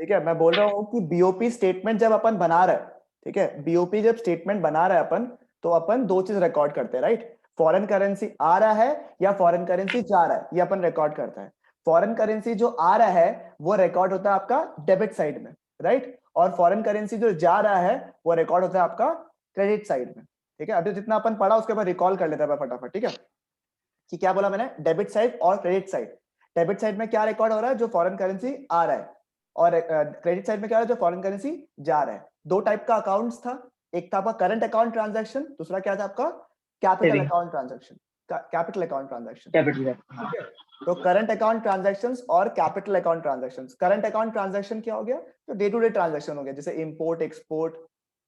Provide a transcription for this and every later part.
ठीक है, मैं बोल रहा हूँ कि बीओपी स्टेटमेंट जब अपन बना रहे हैं, ठीक है, बीओपी जब स्टेटमेंट बना रहे हैं अपन, तो अपन दो चीज रिकॉर्ड करते हैं, राइट? फॉरेन करेंसी आ रहा है या फॉरेन करेंसी जा रहा है, ये अपन रिकॉर्ड करता है। फॉरेन करेंसी जो आ रहा है वो रिकॉर्ड होता है आपका डेबिट साइड में, राइट? और फॉरेन करेंसी जो जा रहा है वो रिकॉर्ड होता है आपका क्रेडिट साइड में। ठीक है, अभी जितना अपन पढ़ा उसके बाद रिकॉल कर लेते हैं फटाफट। ठीक है, कि क्या बोला मैंने, डेबिट साइड और क्रेडिट साइड। डेबिट साइड में क्या रिकॉर्ड हो रहा है, जो फॉरेन करेंसी आ रहा है, और क्रेडिट साइड में क्या हो रहा है, जो फॉरेन करेंसी जा रहा है। दो टाइप का अकाउंट्स था, एक था आपका करंट अकाउंट ट्रांजैक्शन, दूसरा क्या था आपका capital account transaction. Capital account transaction, ठीक है। तो करंट अकाउंट ट्रांजैक्शंस और capital account transactions. Current account transaction क्या हो गया, तो डे टू डे ट्रांजैक्शन हो गया, जैसे इंपोर्ट एक्सपोर्ट,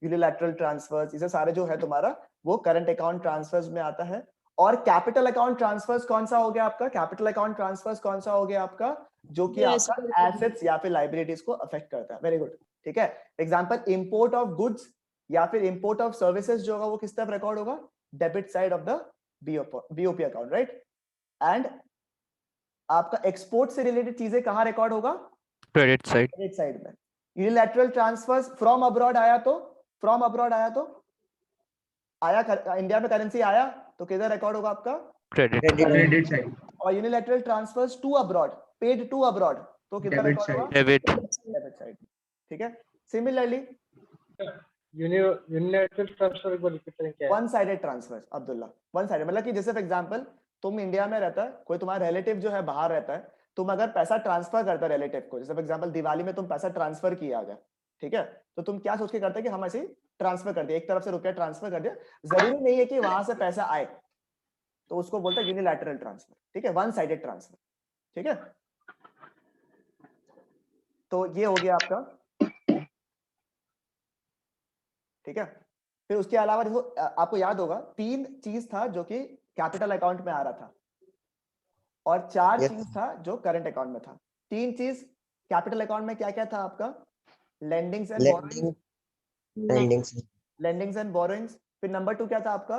यूनिलैटरल ट्रांसफर्स, इसे सारे जो है तुम्हारा वो करंट अकाउंट ट्रांसफर्स में आता है। और कैपिटल अकाउंट ट्रांसफर्स कौन सा हो गया आपका, कैपिटल अकाउंट ट्रांसफर्स कौन सा हो गया आपका, जो कि आपका एसेट्स या फिर लाइबिलिटीज को अफेक्ट करता है। वेरी गुड, ठीक है। एग्जांपल, इंपोर्ट ऑफ गुड्स या फिर इंपोर्ट ऑफ सर्विसेज जो होगा वो किस तरफ रिकॉर्ड होगा, debit side of the BOP account, right? And आपका एक्सपोर्ट से रिलेटेड चीजें कहां रिकॉर्ड होगा, क्रेडिट साइड, क्रेडिट साइड में। यूनिलैटरल ट्रांसफर्स फ्रॉम अब्रॉड आया तो, फ्रॉम अब्रॉड आया तो आया, इंडिया में करेंसी आया तो किधर रिकॉर्ड होगा आपका, क्रेडिट साइड, और unilateral transfers to abroad, paid to abroad, तो किधर रिकॉर्ड होगा, डेबिट। Debit side. ठीक है, सिमिलरली यूनिलैटरल ट्रांसफर एक बार रिपीट करें क्या है? One sided transfer Abdullah, one sided मतलब कि जैसे फॉर एग्जांपल तुम इंडिया में रहता है, कोई तुम्हारा रिलेटिव जो है बाहर रहता है, तुम अगर पैसा ट्रांसफर करता है रिलेटिव को, जैसे फॉर एग्जांपल दिवाली में तुम पैसा ट्रांसफर किया अगर, ठीक है, तो तुम क्या सोच के करते हैं कि हम ऐसे ट्रांसफर कर दिया, एक तरफ से रुपया ट्रांसफर कर दिया, जरूरी नहीं है कि वहां से पैसा आए, तो उसको बोलते हैं यूनिलैटरल ट्रांसफर। ठीक है, वन साइडेड ट्रांसफर। ठीक है, तो ये हो गया आपका। ठीक है, फिर उसके अलावा देखो, आपको याद होगा तीन चीज था जो कि कैपिटल अकाउंट में आ रहा था, और चार चीज था जो करंट अकाउंट में था। तीन चीज कैपिटल अकाउंट में क्या क्या था आपका, लेंडिंग्स एंड बोरोइंग्स, लेंडिंग्स एंड बोरोइंग्स। फिर नंबर 2 क्या था आपका,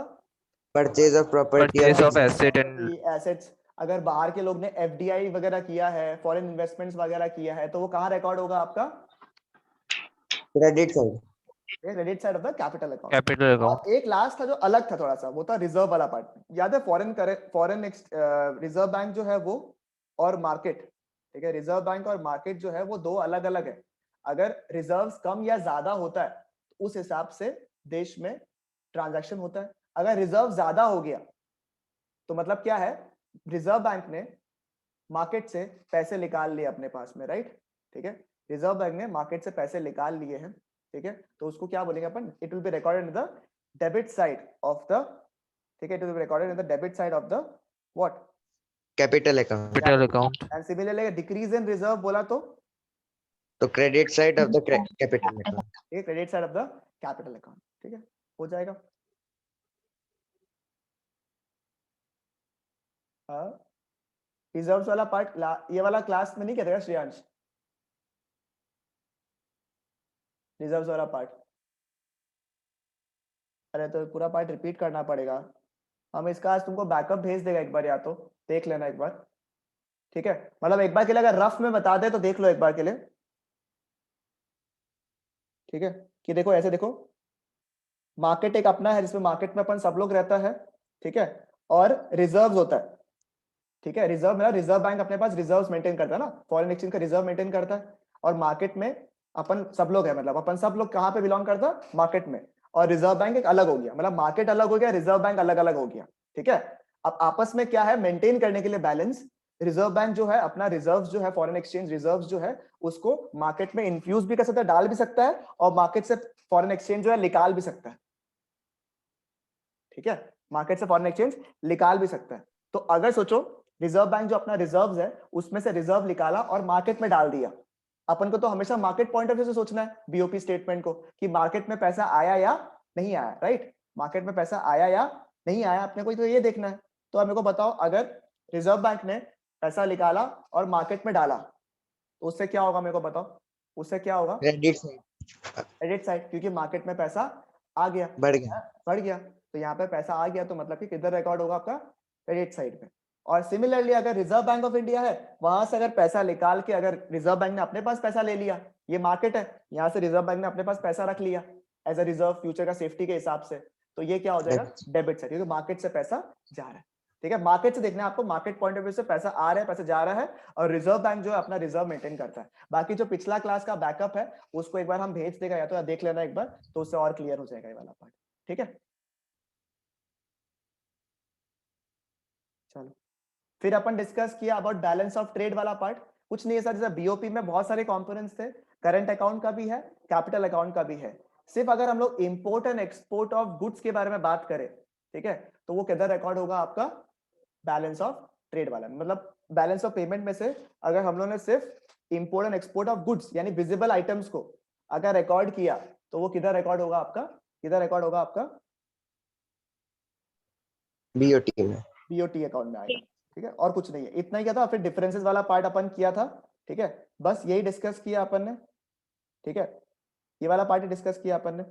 purchase of property purchase of asset and assets. अगर बाहर के लोग ने एफडीआई वगैरह किया है, फॉरेन इन्वेस्टमेंट्स वगैरह किया है, तो वो कहाँ रिकॉर्ड होगा आपका, credit side, credit side of the capital account. Capital account. और एक लास्ट था जो अलग था थोड़ा सा, वो था रिजर्व वाला पार्ट। याद है, फॉरेन रिजर्व बैंक जो है वो, और मार्केट, ठीक है, रिजर्व बैंक और मार्केट जो है वो दो अलग अलग है। अगर रिजर्व्स कम या ज्यादा होता है तो उस हिसाब से देश में ट्रांजैक्शन होता है। अगर रिजर्व ज्यादा हो गया तो मतलब क्या है, रिजर्व बैंक ने मार्केट से पैसे निकाल लिए अपने पास में, राइट? ठीक है, रिजर्व बैंक ने मार्केट से पैसे निकाल लिए हैं, ठीक है, तो उसको क्या बोलेंगे अपन, it will be recorded in the debit side of the, ठीक है, it will be recorded in the debit side of the what, capital account, capital account. And similarly decrease in reserve बोला तो credit side of the capital account, ठीक है, credit side of the capital account. ठीक है, हो जाएगा। हाँ, reserves वाला पार्ट ये वाला क्लास में नहीं कहते श्रेयांश, रिजर्व्स वाला पार्ट। अरे तो पूरा पार्ट रिपीट करना पड़ेगा, हम इसका आज तुमको बैकअप भेज देगा एक बार, या तो देख लेना एक बार। ठीक है, मतलब एक बार के लिए अगर रफ में बता दे तो देख लो एक बार के लिए। ठीक है, कि देखो ऐसे देखो, मार्केट एक अपना है जिसमें मार्केट में अपन सब लोग रहता है, ठीक है, और रिजर्व होता है। ठीक है, रिजर्व मतलब रिजर्व बैंक अपने पास रिजर्व्स मेंटेन करता है ना, फॉरेन एक्सचेंज का रिजर्व मेंटेन करता है, और मार्केट में अपन सब लोग है, मतलब अपन सब लोग कहाँ पे बिलोंग करता है, मार्केट में। और रिजर्व बैंक एक अलग हो गया, मतलब मार्केट अलग हो गया, रिजर्व बैंक अलग अलग हो गया। ठीक है, अब आपस में क्या है, मेंटेन करने के लिए बैलेंस, रिजर्व बैंक जो है अपना रिजर्व जो है, फॉरेन एक्सचेंज रिजर्व जो है उसको मार्केट में इंफ्यूज भी कर सकता है, डाल भी सकता है, और मार्केट से फॉरेन एक्सचेंज जो है निकाल भी सकता है। ठीक है, मार्केट से फॉरेन एक्सचेंज निकाल भी सकता है। तो अगर सोचो, रिजर्व बैंक जो अपना रिजर्व्स है उसमें से रिजर्व निकाला और मार्केट में डाल दिया, अपन को तो हमेशा मार्केट पॉइंट ऑफ व्यू से सोचना है बीओपी स्टेटमेंट को, कि मार्केट में पैसा आया या नहीं आया, राइट? मार्केट में पैसा आया या नहीं आया, अपने को तो ये देखना है। तो अब मेरे को बताओ, अगर रिजर्व बैंक ने पैसा निकाला और मार्केट में डाला तो उससे क्या होगा, मेरे को बताओ, उससे क्या होगा, क्रेडिट साइड, क्रेडिट साइड, क्योंकि मार्केट में पैसा आ गया, बढ़ गया, बढ़ गया। तो यहाँ पे पैसा आ गया तो मतलब कि किधर रिकॉर्ड होगा आपका, क्रेडिट साइड पे। और सिमिलरली अगर रिजर्व बैंक ऑफ इंडिया है, वहां से अगर पैसा निकाल के अगर रिजर्व बैंक ने अपने पास पैसा ले लिया, ये मार्केट है, यहाँ से रिजर्व बैंक ने अपने पास पैसा रख लिया एज अ रिजर्व फ्यूचर का सेफ्टी के हिसाब से, तो ये क्या हो जाएगा? Debit. डेबिट साइड, क्योंकि मार्केट से पैसा जा रहा है। ठीक है, मार्केट से देखना है आपको, मार्केट पॉइंट ऑफ व्यू से पैसा आ रहा है, पैसा जा रहा है, और रिजर्व बैंक जो है अपना रिजर्व मेंटेन करता है। बाकी जो पिछला क्लास का बैकअप है उसको एक बार हम भेज देगा, या तो देख लेना एक बार, तो उससे और क्लियर हो जाएगा ये वाला पार्ट। ठीक है, चलो फिर अपन डिस्कस किया अबाउट बैलेंस ऑफ ट्रेड वाला पार्ट। कुछ नहीं है सर, जैसे बीओपी में बहुत सारे कंपोनेंट्स थे, करंट अकाउंट का भी है, कैपिटल अकाउंट का भी है। सिर्फ अगर हम लोग import and export of goods के बारे में बात करें, ठीक है, तो वो किधर रिकॉर्ड होगा? आपका बैलेंस ऑफ ट्रेड वाला, मतलब बैलेंस ऑफ पेमेंट में से अगर हम लोग ने सिर्फ import and export of goods यानी विजिबल आइटम्स को अगर रिकॉर्ड किया, तो वो किधर रिकॉर्ड होगा आपका? किधर रिकॉर्ड होगा आपका? BOT में। बीओटी अकाउंट में आएगा। ठीक है, और कुछ नहीं है, इतना ही क्या था। फिर डिफरेंसेस वाला पार्ट अपन किया था। ठीक है, बस यही डिस्कस किया अपन ने। ठीक है, ये वाला पार्ट डिस्कस किया अपन ने।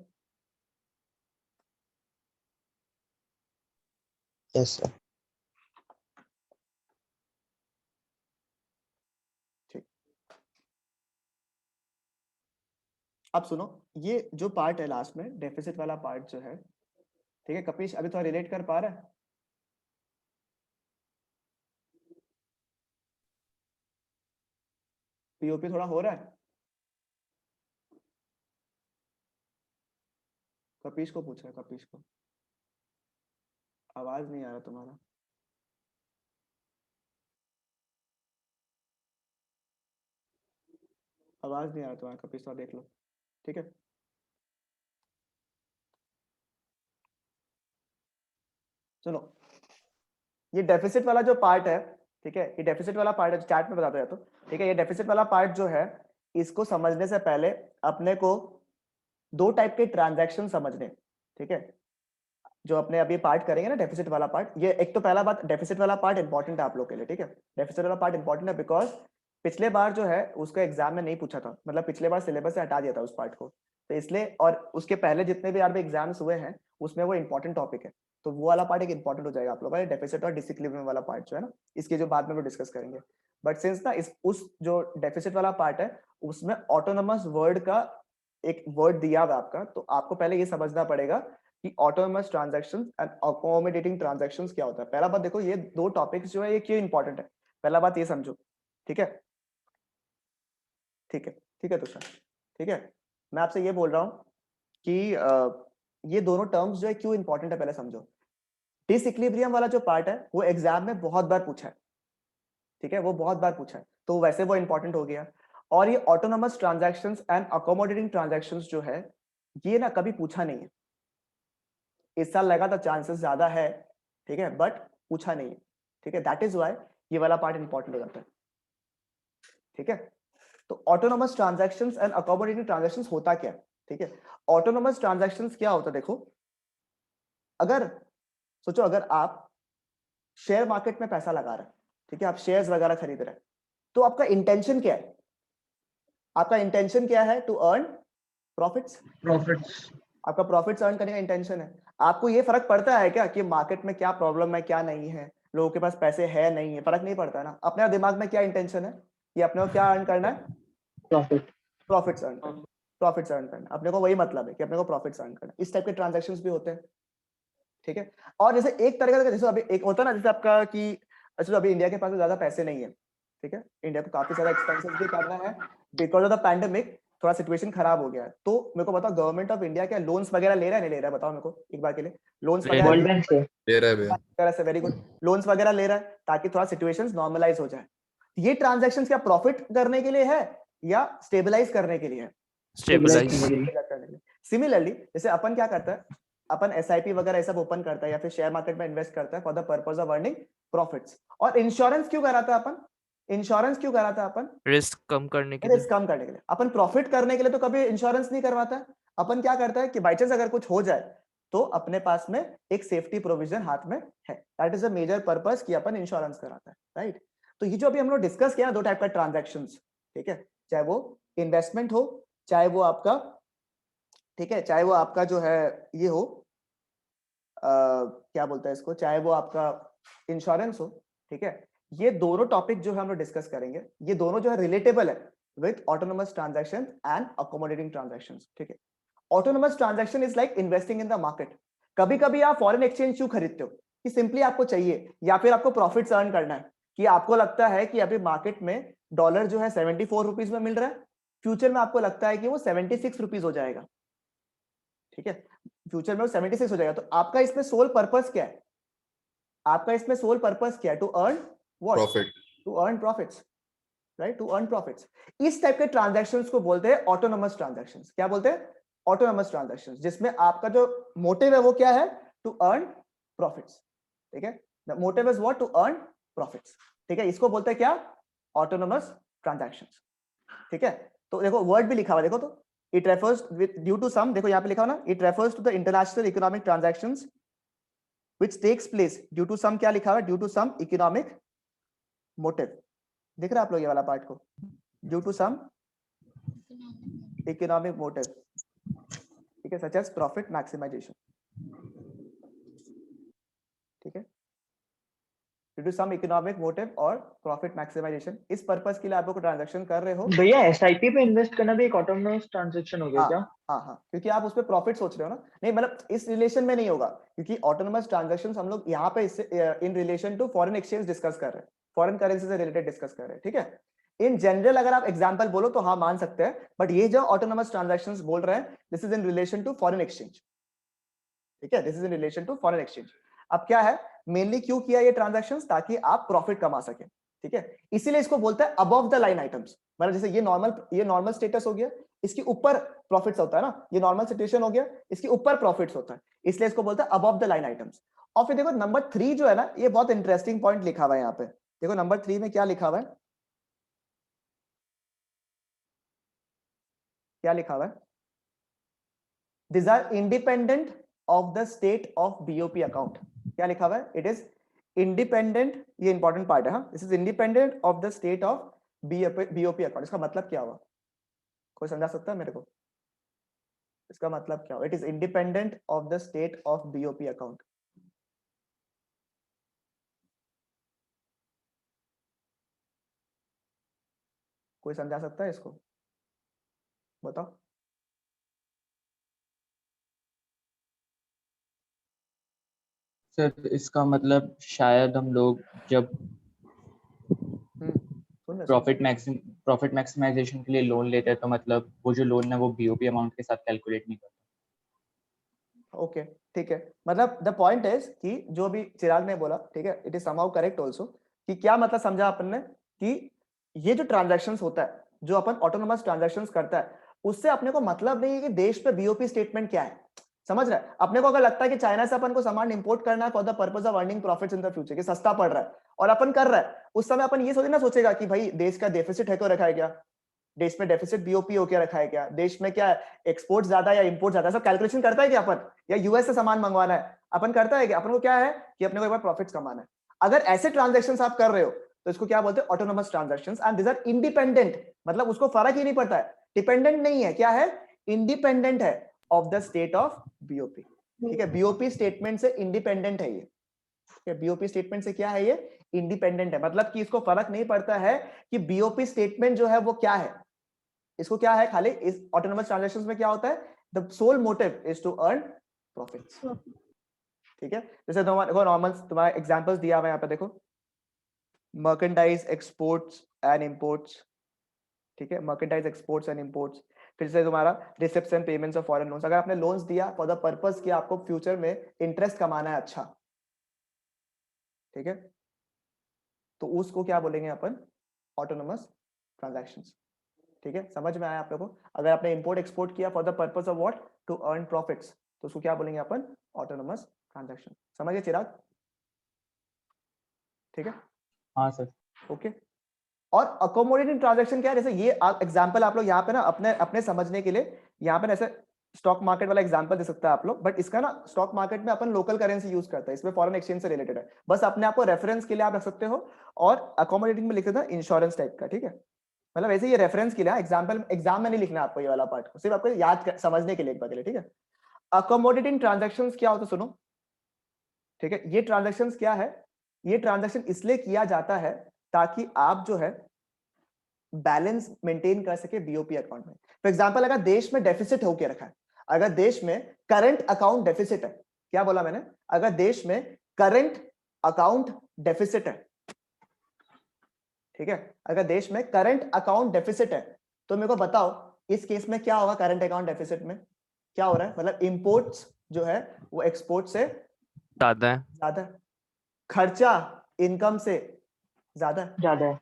Yes sir. ठीक, अब सुनो, ये जो पार्ट है लास्ट में डेफिसिट वाला पार्ट जो है, ठीक है कपीश, अभी थोड़ा रिलेट कर पा रहा है? पीओपी थोड़ा हो रहा है? कपीश को पूछ रहा है, कपीश को आवाज नहीं आ रहा तुम्हारा। आवाज नहीं आ रहा तुम्हारा कपीश, थोड़ा देख लो। ठीक है, सुनो, ये डेफिसिट वाला जो पार्ट है, ठीक है, ये डेफिसिट वाला पार्ट है, चैट में बताता रहता हूं। ठीक है, ये डेफिसिट वाला पार्ट जो है, इसको समझने से पहले अपने को दो टाइप के ट्रांजैक्शन समझने। ठीक है, जो अपने अभी पार्ट करेंगे ना डेफिसिट वाला पार्ट, ये एक तो पहला बात, डेफिसिट वाला पार्ट इंपॉर्टेंट है आप लोग के लिए। ठीक है, डेफिसिट वाला पार्ट इंपॉर्टेंट है बिकॉज पिछले बार जो है उसको एग्जाम में नहीं पूछा था, मतलब पिछले बार सिलेबस से हटा दिया था उस पार्ट को, तो इसलिए, और उसके पहले जितने भी यार एग्जाम्स हुए हैं उसमें वो इंपॉर्टेंट टॉपिक है, तो वो वाला पार्ट एक इंपॉर्टेंट हो जाएगा आप लोगों का, डेफिसिट और डिसिक्लिब्रियम वाला पार्ट जो है ना, इसके जो बाद में वो डिस्कस करेंगे। बट सिंस ना इस उस जो डेफिसिट वाला पार्ट है उसमें ऑटोनोमस वर्ड का एक वर्ड दिया हुआ आपका, तो आपको पहले ये समझना पड़ेगा कि autonomous transactions and accommodating transactions क्या होता है। पहला बात देखो, ये दो टॉपिक्स जो है ये क्यों इंपॉर्टेंट है, पहला बात ये समझो। ठीक है, ठीक है, ठीक है तुषार, ठीक है, मैं आपसे ये बोल रहा हूं कि ये दोनों टर्म्स जो है क्यों इंपॉर्टेंट है पहले समझो। डिसइक्विलिब्रियम वाला जो पार्ट है वो एग्जाम में बहुत बार पूछा है। ठीक है, वो बहुत बार पूछा है, तो वैसे वो इंपॉर्टेंट हो गया। और ये autonomous transactions and accommodating transactions जो है, ये ना कभी पूछा नहीं है। इस साल लगा था, चांसेस ज्यादा है, ठीक है, बट पूछा नहीं है। ठीक है, दैट इज व्हाई ये वाला पार्ट इंपॉर्टेंट हो जाता है। ठीक है, तो autonomous transactions and accommodating transactions होता क्या है? ठीक है, ऑटोनोमस ट्रांजैक्शंस क्या होता है, देखो, अगर सोचो अगर आप शेयर मार्केट में पैसा लगा रहे हैं, ठीक है, आप शेयर्स वगैरह खरीद रहे हैं, तो आपका इंटेंशन क्या है? आपका इंटेंशन क्या है? To earn profits. आपका प्रॉफिट्स अर्न करने का इंटेंशन है। आपको ये फर्क पड़ता है क्या कि मार्केट में क्या प्रॉब्लम है क्या नहीं है, लोगों के पास पैसे है नहीं है, फर्क नहीं पड़ता है ना। अपने दिमाग में क्या इंटेंशन है कि अपने को क्या अर्न करना है? प्रॉफिट्स अर्न करना, प्रॉफिट्स अर्न करना, अपने को वही मतलब है कि अपने को प्रॉफिट्स अर्न करना। इस टाइप के ट्रांजैक्शंस भी होते हैं। ठीक है, और जैसे एक तरीका, जैसे अभी एक होता है ना, जैसे आपका कि अच्छा अभी इंडिया के पास ज्यादा पैसे नहीं है, ठीक है, इंडिया को काफी ज्यादा एक्सपेंसेस भी करना है बिकॉज ऑफ द पैंडेमिक, थोड़ा सिचुएशन खराब हो गया है, तो मेरे को बताओ गवर्नमेंट ऑफ इंडिया क्या लोन्स वगैरह ले रहा है नहीं ले रहा है? बताओ मेरे को एक बार के लिए। लोन्स ले रहा वगैरह ले रहा है भैया। से वेरी गुड, लोन्स वगैरह ले रहा है ताकि थोड़ा सिचुएशंस नॉर्मलाइज हो जाए। ये ट्रांजैक्शंस क्या प्रॉफिट करने के लिए है या स्टेबलाइज करने के लिए है? स्टेबलाइज। सिमिलरली जैसे अपन क्या करता है, अपन एसआईपी वगैरह सब ओपन करता है या फिर शेयर मार्केट में इन्वेस्ट करता है for the purpose of earning profits. और इंश्योरेंस क्यों कराता है अपन? इंश्योरेंस क्यों कराता है अपन? रिस्क कम करने के रिस्क कम करने के लिए। अपन प्रॉफिट करने के लिए तो कभी इंश्योरेंस नहीं करवाता है। अपन क्या करता है कि बाई चांस अगर कुछ हो जाए तो अपने पास में एक सेफ्टी प्रोविजन हाथ में है। That is a major purpose कि अपन इंश्योरेंस कराता है, राइट। तो ये जो अभी हम लोग डिस्कस किया दो टाइप का ट्रांजैक्शंस, ठीक है, चाहे वो इन्वेस्टमेंट हो, चाहे वो आपका, ठीक है, चाहे वो आपका जो है ये हो क्या बोलता है इसको, चाहे वो आपका इंश्योरेंस हो, ठीक है, ये दोनों टॉपिक जो है हम लोग डिस्कस करेंगे, ये दोनों जो है रिलेटेबल है with autonomous transaction and accommodating transactions. ठीक है, autonomous transaction is like investing in the market. कभी कभी आप फॉरेन एक्सचेंज क्यों खरीदते हो? कि सिंपली आपको चाहिए, या फिर आपको प्रॉफिट्स अर्न करना है, कि आपको लगता है कि अभी मार्केट में डॉलर जो है 74 रुपीज में मिल रहा है, फ्यूचर में आपको लगता है कि वो 76 रुपीज हो जाएगा। ठीक है, फ्यूचर में वो 76 हो जाएगा, तो आपका इसमें सोल पर्पस क्या है? आपका इसमें सोल पर्पस क्या है? To earn what? Profit. To earn profits, right? To earn profits. इस टाइप के ट्रांजैक्शंस को बोलते हैं ऑटोनोमस ट्रांजैक्शंस। क्या बोलते हैं? ऑटोनोमस ट्रांजैक्शंस, जिसमें आपका जो मोटिव है वो क्या है? To earn profits. ठीक है, the motive is what? To earn profits. ठीक है, इसको बोलते हैं क्या? Autonomous transactions. ठीक है, तो देखो वर्ड भी लिखा हुआ, देखो तो it refers with due to some, देखो यहां पे लिखा हुआ ना, it refers to the international economic transactions which takes place due to some, क्या लिखा हुआ है? Due to some economic motive. दिख रहा है आप लोग ये वाला पार्ट को? Due to some economic motive. ठीक है, सच एज प्रॉफिट मैक्सिमाइजेशन। ठीक है, due to some economic motive और प्रॉफिट मैक्सिमाइजेशन, इस पर्पस के लिए आप लोग ट्रांजैक्शन कर रहे हो। भैया एसआईपी पे इन्वेस्ट करना भी एक ऑटोनोमस ट्रांजैक्शन हो गया क्या? हाँ हाँ, क्योंकि आप उस पर प्रॉफिट सोच रहे हो ना। नहीं मतलब इस रिलेशन में नहीं होगा, क्योंकि ऑटोनोमस ट्रांजैक्शंस हम लोग यहाँ पे इससे in relation to foreign exchange discuss कर रहे हैं, फॉरेन करेंसी से रिलेटेड डिस्कस कर रहे हैं। ठीक है, इन जनरल अगर आप एग्जांपल बोलो तो हाँ मान सकते हैं, बट ये जो ऑटोनोमस ट्रांजैक्शंस बोल रहे हैं, this is in relation to foreign exchange. ठीक है, this is in relation to foreign exchange. अब क्या है, मेनली क्यों किया ये ट्रांजैक्शंस? ताकि आप प्रॉफिट कमा सके। ठीक है, इसीलिए इसको बोलते हैं अबव द लाइन आइटम्स। मतलब जैसे ये नॉर्मल स्टेटस हो गया, इसके ऊपर प्रॉफिट्स होता है ना, ये नॉर्मल सिचुएशन हो गया, इसके ऊपर प्रॉफिट्स होता है, इसलिए इसको बोलते हैं अबव द लाइन आइटम्स। और फिर देखो नंबर 3 जो है ना, ये बहुत इंटरेस्टिंग पॉइंट लिखा हुआ है यहाँ पे। देखो नंबर 3 में क्या लिखा हुआ है? क्या लिखा हुआ है? These are independent of the state of BOP account. क्या लिखा हुआ है? It is independent, ये इंपॉर्टेंट पार्ट है। हाँ, this is independent of the state of BOP account। इसका मतलब क्या हुआ? कोई समझा सकता है मेरे को? इसका मतलब क्या हुआ? It is independent of the state of BOP account। कोई समझा सकता है इसको? बताओ। सर इसका मतलब शायद हम लोग जब सुन रहे? प्रॉफिट मैक्सिमाइजेशन के लिए लोन लेते हैं तो मतलब वो जो लोन है वो बीओपी अमाउंट के साथ कैलकुलेट नहीं करता। ओके, ठीक है, मतलब द पॉइंट इज कि जो भी चिराग ने बोला, ठीक है, it is somehow correct also, कि क्या मतलब समझा अपन ने, कि ये जो ट्रांजैक्शंस होता है, जो अपन ऑटोनोमस ट्रांजैक्शंस करता है, उससे अपने को मतलब नहीं है कि देश पे बीओपी स्टेटमेंट क्या है। समझ रहा है? अपने को अगर लगता है कि चाइना से अपन को सामान इंपोर्ट करना है for the purpose of earning profits in the future, कि सस्ता पड़ रहा है और अपन कर रहा है, उस समय अपन ये ना सोचेगा कि भाई देश का डेफिसिट है, क्यों रखा है, क्या देश में डेफिसिट बीओपी हो क्या रखा है, क्या देश में क्या एक्सपोर्ट ज्यादा या इंपोर्ट ज्यादा, सब कैलकुलेशन करता है क्या अपन? या यूएस से सामान मंगवाना है, अपन करता है क्या? अपन को क्या है कि अपने को एक बार प्रॉफिट्स कमाना है। अगर ऐसे ट्रांजैक्शंस आप कर रहे हो तो इसको क्या बोलते हैं? Autonomous transactions, and this are independent, मतलब उसको फर्क ही नहीं पड़ता है, डिपेंडेंट नहीं है, क्या है? इंडिपेंडेंट है of the state of BOP. ठीक है, बीओपी स्टेटमेंट से इंडिपेंडेंट है ये। बीओपी स्टेटमेंट से क्या है? ये इंडिपेंडेंट है, मतलब कि इसको फर्क नहीं पड़ता है कि बीओपी स्टेटमेंट जो है वो क्या है। इसको क्या है, खाली इस ऑटोनोमस ट्रांजैक्शंस में क्या होता है? The sole motive is to earn profits. ठीक है, जैसे देखो नॉर्मल तुम्हारा एग्जांपल्स दिया हुआ है यहाँ पे, देखो मर्केंडाइज एक्सपोर्ट्स एंड इंपोर्ट्स। ठीक है, मर्केंडाइज एक्सपोर्ट्स एंड इंपोर्ट्स। फिर से तुम्हारा receipts and payments of foreign loans. अगर आपने लोन्स दिया फॉर द पर्पस कि आपको फ्यूचर में इंटरेस्ट कमाना है अच्छा, ठीक है, तो उसको क्या बोलेंगे अपन? Autonomous transactions. ठीक है, समझ में आया आप लोगों को? अगर आपने इंपोर्ट एक्सपोर्ट किया for the purpose of what? To earn profits, तो उसको क्या बोलेंगे अपन? Autonomous transaction. समझ गए चिराग? ठीक है, हाँ सर। ओके। और अकोमोडेटिंग ट्रांजैक्शन क्या है? जैसे ये एग्जांपल आप लोग यहाँ पे ना अपने समझने के लिए यहाँ पे ऐसे स्टॉक मार्केट वाला एग्जांपल दे सकता है आप लोग, बट इसका ना स्टॉक मार्केट में अपन लोकल करेंसी यूज करते हैं, इसमें फॉरेन एक्सचेंज से रिलेटेड है, बस अपने आप को रेफरेंस के लिए आप रख सकते हो। और अकोमोडेटिंग में लिख देता इंश्योरेंस टाइप का। ठीक है, मतलब ऐसे ये रेफरेंस के लिए, एग्जांपल एग्जाम में नहीं लिखना आपको ये वाला पार्ट को, सिर्फ आपको समझने के लिए एक बार के लिए। ठीक है, अकोमोडेटिंग ट्रांजैक्शंस क्या होता है सुनो। ठीक है, ये ट्रांजैक्शंस क्या है? ये ट्रांजैक्शन इसलिए किया जाता है ताकि आप जो है बैलेंस मेंटेन कर सके बीओपी अकाउंट में। फॉर एग्जांपल अगर देश में डेफिसिट होके रखा है, अगर देश में करंट अकाउंट डेफिसिट है, क्या बोला मैंने, अगर देश में करंट अकाउंट डेफिसिट है, ठीक है, अगर देश में करंट अकाउंट डेफिसिट है, तो मेरे को बताओ इस केस में क्या होगा। करंट अकाउंट डेफिसिट में क्या हो रहा है, मतलब इंपोर्ट्स जो है वो एक्सपोर्ट से ज्यादा है। ज्यादा है, खर्चा इनकम से ज्यादा है, ज्यादा है।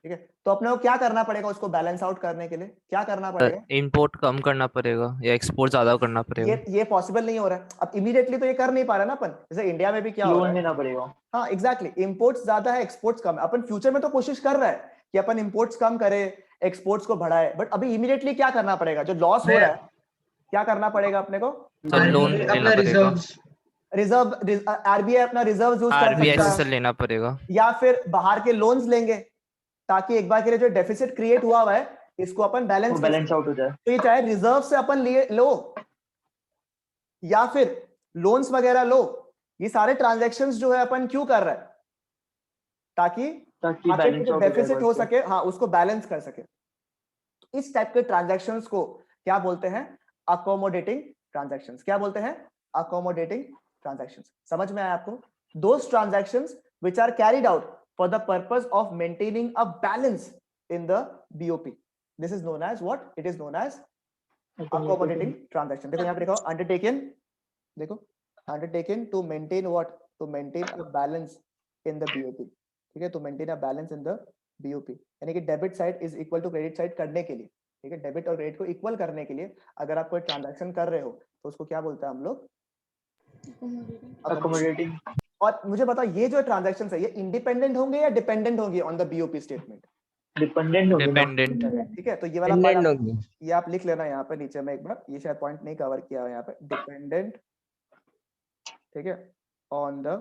ठीक है। तो अपने को क्या करना पड़ेगा, उसको बैलेंस आउट करने के लिए क्या करना पड़ेगा, इंपोर्ट कम करना पड़ेगा या एक्सपोर्ट ज्यादा करना पड़ेगा। ये पॉसिबल नहीं हो रहा है। अब इमीडिएटली तो ये कर नहीं पा रहा ना अपन, जैसे इंडिया में भी क्या हो रहा लोन है, लेना पड़ेगा। हाँ एग्जैक्टली, इंपोर्ट्स ज्यादा है एक्सपोर्ट्स कम है। अपन फ्यूचर में तो कोशिश कर रहा है कि अपन इंपोर्ट्स कम करे एक्सपोर्ट्स को बढ़ाए, बट अभी इमीडिएटली क्या करना पड़ेगा, जो लॉस हो रहा है क्या करना पड़ेगा अपने को, सर लोन लेना पड़ेगा, रिजर्व, आरबीआई अपना रिजर्व यूज कर आरबीआई सकता से है, लेना पड़ेगा, या फिर बाहर के लोन्स लेंगे ताकि एक बार के लिए जो डेफिसिट क्रिएट हुआ है इसको अपन बैलेंस बैलेंस आउट हो जाए। तो ये चाहे रिजर्व से अपन लिए लो या फिर लोन्स वगैरह लो, ये सारे ट्रांजैक्शंस जो है अपन क्यों कर रहे हैं, ताकि मार्केट में जो डेफिसिट हो सके, हाँ उसको बैलेंस कर सके। तो इस टाइप के ट्रांजैक्शंस को क्या बोलते हैं, अकोमोडेटिंग ट्रांजैक्शंस। क्या बोलते हैं, अकोमोडेटिंग ट्रांजैक्शंस। समझ में आया आपको, those transactions which are carried out for the purpose of maintaining a balance in the BOP. This is known as what? It is known as accommodating transaction. देखो यहाँ पे लिखा हो undertaken, देखो undertaken to maintain what? To maintain a balance in the BOP. ठीक है, to maintain a balance in the BOP. यानी कि debit side is equal to credit side करने के लिए, ठीक है, डेबिट और क्रेडिट को इक्वल करने के लिए अगर आप कोई ट्रांजैक्शन कर रहे हो तो उसको क्या बोलते हैं हम लोग, अकोमोडेटिंग। और मुझे बताओ ये जो ट्रांजैक्शन है ये इंडिपेंडेंट होंगे या डिपेंडेंट होंगे on the BOP statement, dependent होगी ना। डिपेंडेंट। ठीक है। तो ये वाला Dependent पार्ट होगी। ये आप लिख लेना यहाँ पे नीचे में एक बार, ये शायद पॉइंट नहीं कवर किया हुआ यहाँ पे, डिपेंडेंट, ठीक है, on the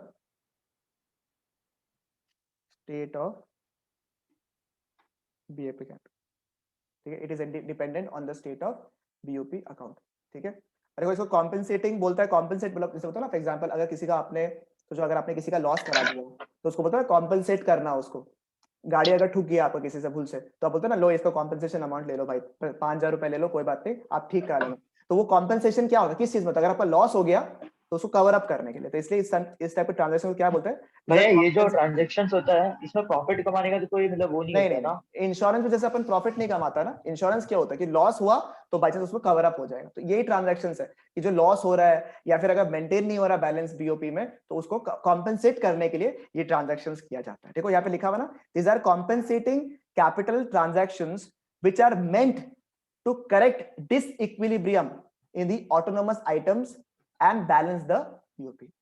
state of BOP account, ठीक है, it is dependent on the state of BOP account, ठीक है। अरे इसको कॉम्पेंसेटिंग बोलता है, कॉम्पेंसेट मतलब जैसे होता है ना, फॉर एग्जांपल अगर किसी का आपने तो अगर आपने किसी का लॉस करा दिया तो उसको बोलता है कॉम्पेंसेट करना, उसको गाड़ी अगर ठुक गया आपको किसी से भूल से तो आप बोलते हैं ना लो इसका कॉम्पेंसेशन अमाउंट ले लो भाई, 5,000 रुपए ले लो, कोई बात नहीं आप ठीक करा लेना। तो वो कॉम्पेंसेशन क्या होता है, किस चीज में, अगर आपका लॉस हो गया तो उसको कवर अप करने के लिए, तो इसलिए इस टाइप के ट्रांजैक्शन को क्या बोलते हैं, भैया ये जो ट्रांजैक्शंस होता है इसमें प्रॉफिट कमाने का तो कोई मतलब वो नहीं होता ना। इंश्योरेंस में जैसे अपन प्रॉफिट नहीं कमाता ना, इंश्योरेंस क्या होता है कि लॉस हुआ तो बाई चांस उसमें कवर अप हो जाएगा। तो यही ट्रांजैक्शंस है कि जो लॉस हो रहा है या फिर अगर मेंटेन नहीं हो रहा बैलेंस बीओपी में तो उसको कॉम्पेंसेट करने के लिए ये ट्रांजैक्शंस किया जाता है। देखो यहाँ पे लिखा हुआ ना, these are compensating capital transactions which are meant to correct disequilibrium in the autonomous items and balance the BOP.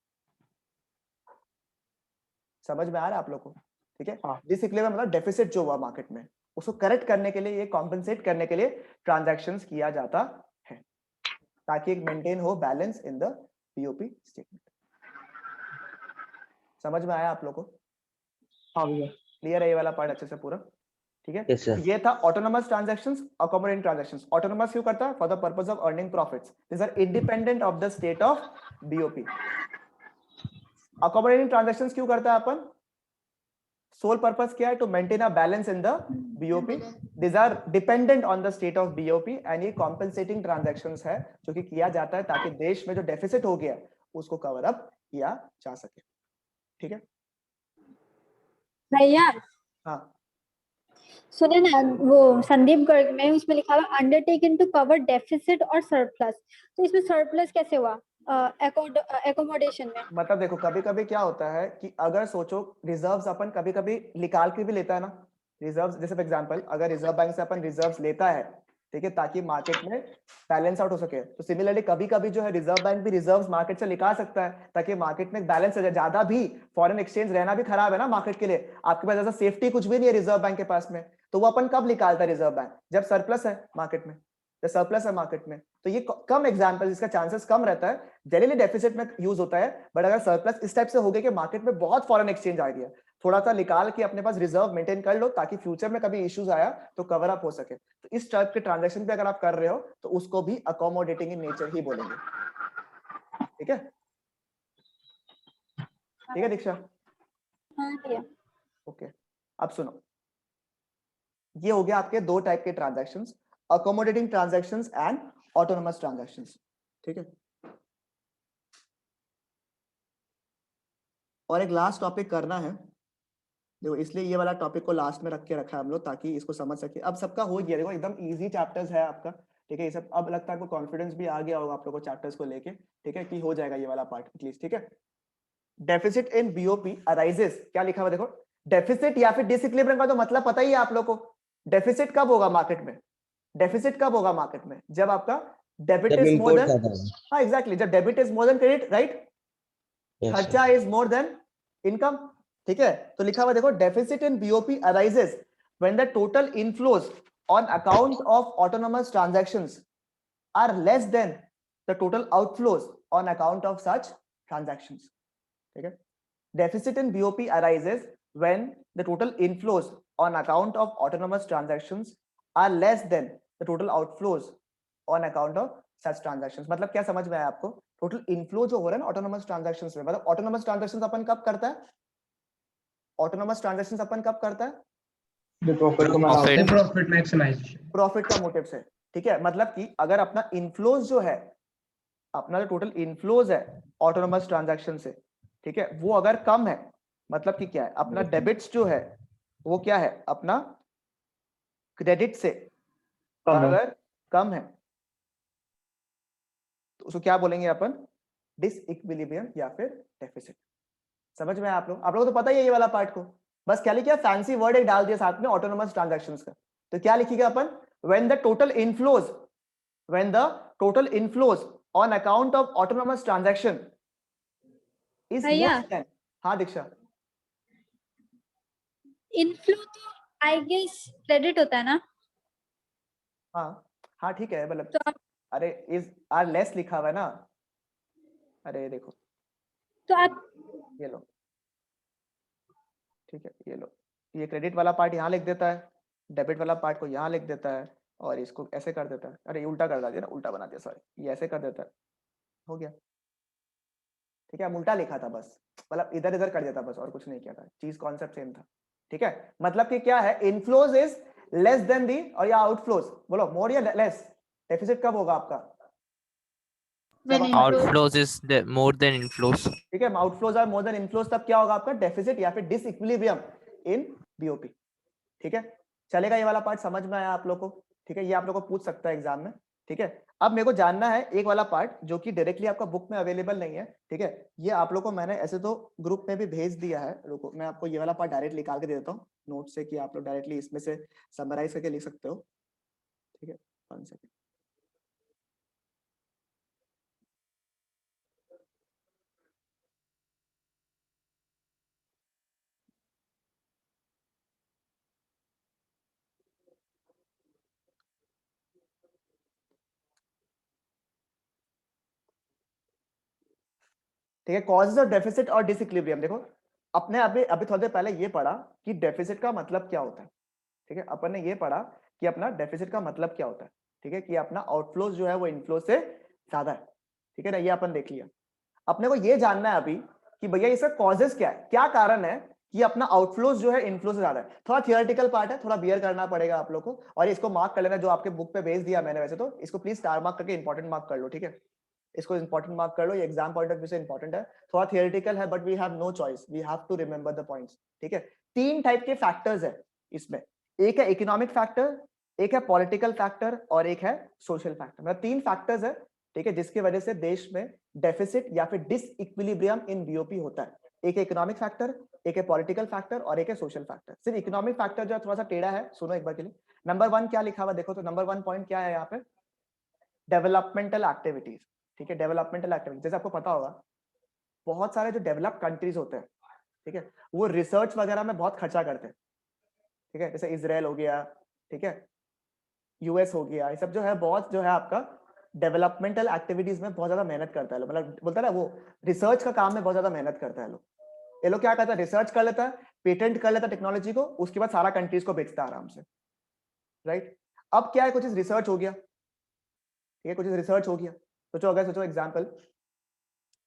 समझ में आ रहा है आप लोग को, ठीक है। डिसइक्विलिब्रियम मतलब डेफिसिट जो हुआ मार्केट में उसको करेक्ट करने के लिए, ये कॉम्पेंसेट करने के लिए ट्रांजैक्शंस किया जाता है ताकि एक मेंटेन हो balance in the BOP statement. समझ में आया आप लोग को? हाँ भैया क्लियर है ये वाला पार्ट अच्छे से पूरा, ठीक है। Yes, sir. ये था autonomous transactions, accommodating transactions. Autonomous क्यों करता है, for the purpose of earning profits, this are independent of the state of BOP. Accommodating transactions क्यों करता है अपन, सोल पर्पस क्या है, to maintain a balance in the BOP. This are dependent on the state of BOP and ये compensating transactions है जो कि किया जाता है ताकि देश में जो डेफिसिट हो गया उसको कवर अप किया जा सके, ठीक है भैया। हाँ सुने ना, वो संदीप गर्ग में उसमें लिखा हुआ अंडरटेकन टू कवर डेफिसिट और सरप्लस, तो इसमें सरप्लस कैसे हुआ एकोमोडेशन में? मतलब देखो कभी कभी क्या होता है कि अगर सोचो रिजर्व्स अपन कभी कभी निकाल के भी लेता है ना, रिजर्व्स जैसे फॉर एग्जांपल अगर रिजर्व बैंक से अपन रिजर्व्स लेता है, ठीक है, ताकि मार्केट में बैलेंस आउट हो सके, तो सिमिलरली कभी कभी जो है रिजर्व बैंक भी रिजर्व्स मार्केट से निकाल सकता है ताकि मार्केट में बैलेंस हो जाए। ज्यादा भी फॉरेन एक्सचेंज रहना भी खराब है ना मार्केट के लिए, आपके पास ऐसा सेफ्टी कुछ भी नहीं है रिजर्व बैंक के पास में, तो वो अपन कब निकालता है रिजर्व बैंक, जब सरप्लस है मार्केट में, जब सरप्लस है मार्केट में। तो ये कम एग्जांपल, इसका चांसेस कम रहता है, जनरली डेफिसिट में यूज होता है, बट अगर सरप्लस इस टाइप से हो गया कि मार्केट में बहुत फॉरेन एक्सचेंज आ गया, थोड़ा सा निकाल के अपने पास रिजर्व मेंटेन कर लो ताकि फ्यूचर में कभी इश्यूज आया तो कवर अप हो सके। तो इस टाइप के ट्रांजैक्शन पे अगर आप कर रहे हो तो उसको भी अकोमोडेटिंग इन नेचर ही बोलेंगे, ठीक है, ठीक है दीक्षा। हाँ दिया। ओके अब सुनो, ये हो गया आपके दो टाइप के transactions, accommodating transactions and autonomous transactions, ठीक है। और एक लास्ट टॉपिक करना है, देखो इसलिए ये वाला टॉपिक को लास्ट में रख के रखा है हम लोग ताकि इसको समझ सके। अब सबका हो गया, देखो एकदम इजी चैप्टर्स है आपका, ठीक है। ये सब अब लगता है आपको कॉन्फिडेंस भी आ गया होगा आप लोगों को चैप्टर्स को लेके, ठीक है, कि हो जाएगा ये वाला पार्ट एटलीस्ट, ठीक है। डेफिसिट इन बीओपी अराइजेस, क्या लिखा हुआ देखो, डेफिसिट या फिर डिसइक्विलिब्रियम का तो मतलब पता ही है आप लोग को। डेफिसिट कब होगा मार्केट में, डेफिसिट कब होगा मार्केट में, जब आपका डेबिट जब इज मोर इम्पोर्ट देन, ज्यादा है। हाँ एग्जैक्टली, जब debit is more than credit, right, Yes, खर्चा इज मोर देन इनकम, ठीक है। तो लिखा हुआ देखो, deficit in BOP arises when the total inflows on account of autonomous transactions are less than the total outflows on account of such transactions, ठीक है। Deficit in BOP arises when the total inflows on account of autonomous transactions are less than the total outflows on account of such transactions. मतलब क्या समझ में आया आपको, total inflow जो हो रहा है ना ऑटोनोमस ट्रांजैक्शंस में, मतलब ऑटोनोमस ट्रांजैक्शंस अपन कब करता है, ऑटोनोमस ट्रांजैक्शंस अपन कब करता है, जो प्रॉफिट को मना होता है। Profit maximization. प्रॉफिट का मोटिव से, ठीक है। मतलब कि अगर अपना इनफ्लोज जो है, अपना जो टोटल इनफ्लोज है ऑटोनोमस ट्रांजैक्शन से, ठीक है, वो अगर कम है, मतलब कि क्या है, अपना डेबिट्स जो है वो क्या है, अपना क्रेडिट से कम है। अगर कम है तो उसको क्या बोलेंगे अपन, डिसइक्विलिब्रियम या फिर डेफिसिट। समझ में आया आप लोग, आप लोगों को तो पता ही है ये वाला पार्ट को, बस क्या लिखा, फैंसी वर्ड एक डाल दिया साथ में ऑटोनोमस ट्रांजैक्शंस का। तो क्या लिखिएगा अपन, when the total inflows, when the total inflows on account of autonomous transaction is भैया लेस देन, हाँ दीक्षा, इनफ्लो तो आई गेस क्रेडिट होता है ना, हाँ हाँ ठीक है, मतलब तो आप अरे इज आर लेस लिखा हुआ है ना, अरे देखो तो आप ये लो, ठीक है, ये लो, ये क्रेडिट वाला पार्ट यहाँ लिख देता है, डेबिट वाला पार्ट को यहाँ लिख देता है, और इसको ऐसे कर देता है, अरे ये उल्टा कर दिया ना, उल्टा बना दिया, सॉरी, ये ऐसे कर देता है, हो गया, ठीक है। हम उल्टा लिखा था बस, मतलब इधर इधर कर दिया था बस, और कुछ नहीं किया था, चीज कॉन्सेप्ट सेम था, ठीक है। मतलब कि क्या है, इनफ्लोज इज लेस देन दी, और या आउटफ्लोज, बोलो मोर या लेस, डेफिसिट कब होगा आपका, when सब inflows Outflows is more than inflows. ठीक है, आउटफ्लोज और मोर देन इनफ्लोज, तब क्या होगा आपका, डेफिसिट या फिर डिसइक्विलिब्रियम इन बीओपी, ठीक है। चलेगा, ये वाला पार्ट समझ में आया आप लोग को, ठीक है, ये आप लोग को पूछ सकता है एग्जाम में, ठीक है। अब मेरे को जानना है एक वाला पार्ट जो कि डायरेक्टली आपका बुक में अवेलेबल नहीं है, ठीक है, ये आप लोग को मैंने ऐसे तो ग्रुप में भी भेज दिया है, रुको मैं आपको ये वाला पार्ट डायरेक्ट निकाल के दे देता हूँ नोट से, कि आप लोग डायरेक्टली इसमें से समराइज करके लिख सकते हो, ठीक है, 1 सेकंड। ठीक है, कॉजेज ऑफ डेफिसिट और डिसइक्विलिब्रियम, देखो अपने अभी अभी थोड़ी देर पहले ये पढ़ा कि डेफिसिट का मतलब क्या होता है, ठीक है, अपन ने ये पढ़ा कि अपना डेफिसिट का मतलब क्या होता है, ठीक है, कि अपना आउटफ्लोज जो है वो इनफ्लो से ज्यादा है, ठीक है ना, ये अपन देख लिया। अपने को ये जानना है अभी कि भैया इसका कॉजेज क्या है, क्या कारण है कि अपना आउटफ्लोज जो है इनफ्लो से ज्यादा है। थोड़ा थियोरेटिकल पार्ट है, थोड़ा बियर करना पड़ेगा आप लोग को, और इसको मार्क कर लेना, जो आपके बुक पे भेज दिया मैंने, वैसे तो इसको प्लीज स्टार मार्क करके इंपॉर्टेंट मार्क कर लो, ठीक है, इसको इंपॉर्टेंट मार्क कर लो, ये एग्जाम पॉइंट ऑफ व्यू से इंपॉर्टेंट है, थोड़ा थियोरेटिकल है, but we have no choice, we have to remember the points, ठीक है। 3 टाइप के फैक्टर्स है इसमें, एक है इकोनॉमिक फैक्टर, एक है पॉलिटिकल फैक्टर, और एक है सोशल फैक्टर, मतलब 3 फैक्टर्स है, ठीक है, जिसकी वजह से देश में डेफिसिट या फिर डिसइक्विलिब्रियम इन बीओपी होता है। एक है इकोनॉमिक फैक्टर, एक है पॉलिटिकल फैक्टर, और एक है सोशल फैक्टर। सिर्फ इकोनॉमिक फैक्टर जो है थोड़ा सा टेढ़ा है, सुनो एक बार के लिए। नंबर 1 क्या लिखा हुआ देखो, तो नंबर 1 पॉइंट क्या है यहाँ पे, डेवलपमेंटल एक्टिविटीज, ठीक है, डेवलपमेंटल एक्टिविटीज, जैसे आपको पता होगा बहुत सारे जो डेवलप कंट्रीज होते हैं, ठीक है, वो रिसर्च वगैरह में बहुत खर्चा करते हैं, ठीक है, जैसे इजराइल हो गया, ठीक है, यूएस हो गया, ये सब जो है बहुत जो है आपका डेवलपमेंटल एक्टिविटीज में बहुत ज्यादा मेहनत करता है, मतलब बोलता है ना वो रिसर्च का काम में बहुत ज्यादा मेहनत करता है लोग। ये लोग क्या करता है, रिसर्च कर लेता है, पेटेंट कर लेता है टेक्नोलॉजी को, उसके बाद सारा कंट्रीज को बेचता है आराम से, राइट। अब क्या है, कुछ रिसर्च हो गया, ठीक है, कुछ रिसर्च हो गया, सोचो अगर सोचो एग्जांपल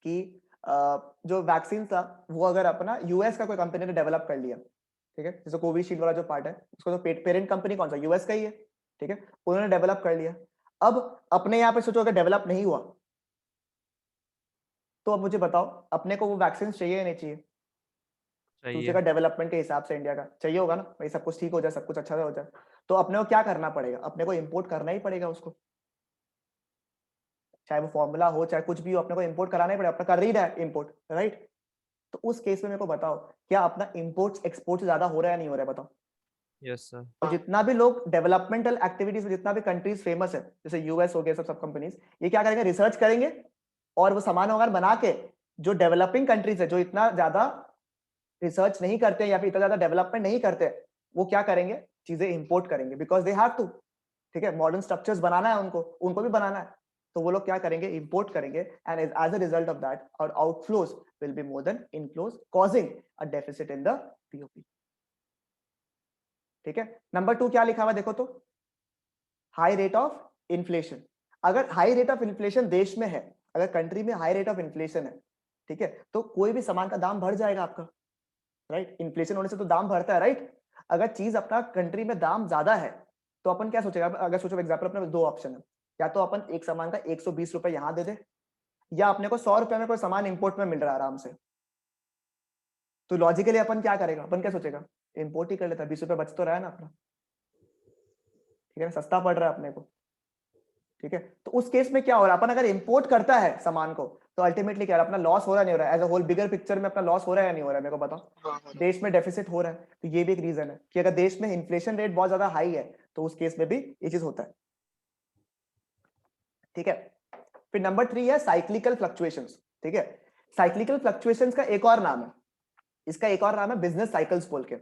कि जो वैक्सीन था वो अगर अपना यूएस का कोई कंपनी ने डेवलप कर लिया, ठीक है, जैसे कोविशील्ड वाला जो पार्ट है उसको तो पेरेंट कंपनी कौन सा, यूएस का ही है, ठीक है, उन्होंने डेवलप कर लिया। अब अपने यहाँ पे सोचो अगर डेवलप नहीं हुआ तो अब मुझे बताओ अपने को वो वैक्सीन चाहिए या नहीं चाहिए? चाहिए। दूसरे का डेवलपमेंट के हिसाब से इंडिया का चाहिए होगा ना भाई, सब कुछ ठीक हो जाए, सब कुछ अच्छा हो जाए, तो अपने को क्या करना पड़ेगा? अपने को इंपोर्ट करना ही पड़ेगा उसको, चाहे वो फॉर्मूला हो चाहे कुछ भी हो, अपने को इंपोर्ट कराना ही पड़ेगा। अपना कर ही रहा है इंपोर्ट, राइट? तो उस केस में मेरे को बताओ क्या अपना इंपोर्ट एक्सपोर्ट से ज्यादा हो रहा है या नहीं हो रहा है? बताओ। Yes sir. और जितना भी लोग डेवलपमेंटल एक्टिविटीज में, जितना भी कंट्रीज फेमस है जैसे यूएस हो गए, सब कंपनीज, ये क्या करेंगे? रिसर्च करेंगे और वो सामान वगैरह बना के जो डेवलपिंग कंट्रीज है, जो इतना ज्यादा रिसर्च नहीं करते या फिर इतना ज्यादा डेवलपमेंट नहीं करते, वो क्या करेंगे? चीजें इंपोर्ट करेंगे, बिकॉज दे हैव टू, ठीक है, मॉडर्न स्ट्रक्चर्स बनाना है उनको, उनको भी बनाना है, तो वो लोग क्या करेंगे? इंपोर्ट करेंगे, and as a result of that और outflows will be more than inflows, causing a deficit in the BOP. ठीक है, नंबर 2 क्या लिखा हुआ देखो तो, हाई रेट ऑफ इन्फ्लेशन। अगर हाई रेट ऑफ इन्फ्लेशन देश में है, अगर कंट्री में हाई रेट ऑफ इन्फ्लेशन है, ठीक है, तो कोई भी सामान का दाम बढ़ जाएगा आपका, राइट? इन्फ्लेशन होने से तो दाम बढ़ता है, राइट? अगर चीज अपना कंट्री में दाम ज्यादा है तो अपन क्या सोचेगा? अगर सोचो एग्जाम्पल, अपने दो ऑप्शन है, या तो अपन एक सामान का 120 रुपए यहां दे दे, या अपने को 100 रुपए में कोई सामान इंपोर्ट में मिल रहा है आराम से, तो लॉजिकली अपन क्या करेगा? अपन क्या सोचेगा? इंपोर्ट ही कर लेता है, 20 रुपए बच तो रहा है ना अपना, ठीक है ना, सस्ता पड़ रहा है अपने को, ठीक है। तो उस केस में क्या हो रहा है? अपन अगर इंपोर्ट करता है सामान को तो अल्टीमेटली क्या हो रहा है? अपना लॉस हो रहा नहीं हो रहा है? As a whole bigger picture में अपना लॉस हो रहा है या नहीं हो रहा है? मेरे को बताओ। देश में डेफिसिट हो रहा है, तो ये भी एक रीजन है कि अगर देश में इन्फ्लेशन रेट बहुत ज्यादा हाई है तो उस केस में भी ये चीज होता है, ठीक है। फिर नंबर 3 है साइक्लिकल फ्लक्चुएशंस, ठीक है। साइक्लिकल फ्लक्चुएशंस का एक और नाम है, इसका एक और नाम है बिजनेस साइकिल्स बोल के।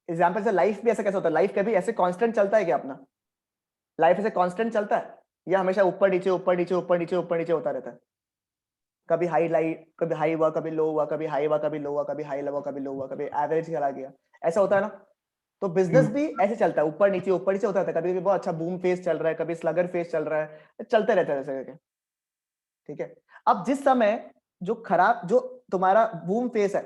एग्जाम्पल से लाइफ भी ऐसा कैसे होता है? लाइफ कभी ऐसे कांस्टेंट चलता है क्या अपना? लाइफ ऐसे कांस्टेंट चलता है या हमेशा ऊपर नीचे ऊपर नीचे ऊपर नीचे ऊपर नीचे होता रहता है? कभी हाई लाइट, कभी हाई हुआ, कभी लो हुआ, कभी हाई हुआ, कभी लो हुआ, कभी हाई हुआ, कभी लो हुआ, कभी एवरेज चला गया, ऐसा होता है ना? तो बिजनेस भी ऐसे चलता है, ऊपर नीचे होता रहता है। कभी कभी बहुत अच्छा बूम फेज चल रहा है, कभी स्लगर फेज चल रहा है, चलते रहता है ऐसे करके, ठीक है। अब जिस समय जो खराब, जो तुम्हारा बूम फेज है,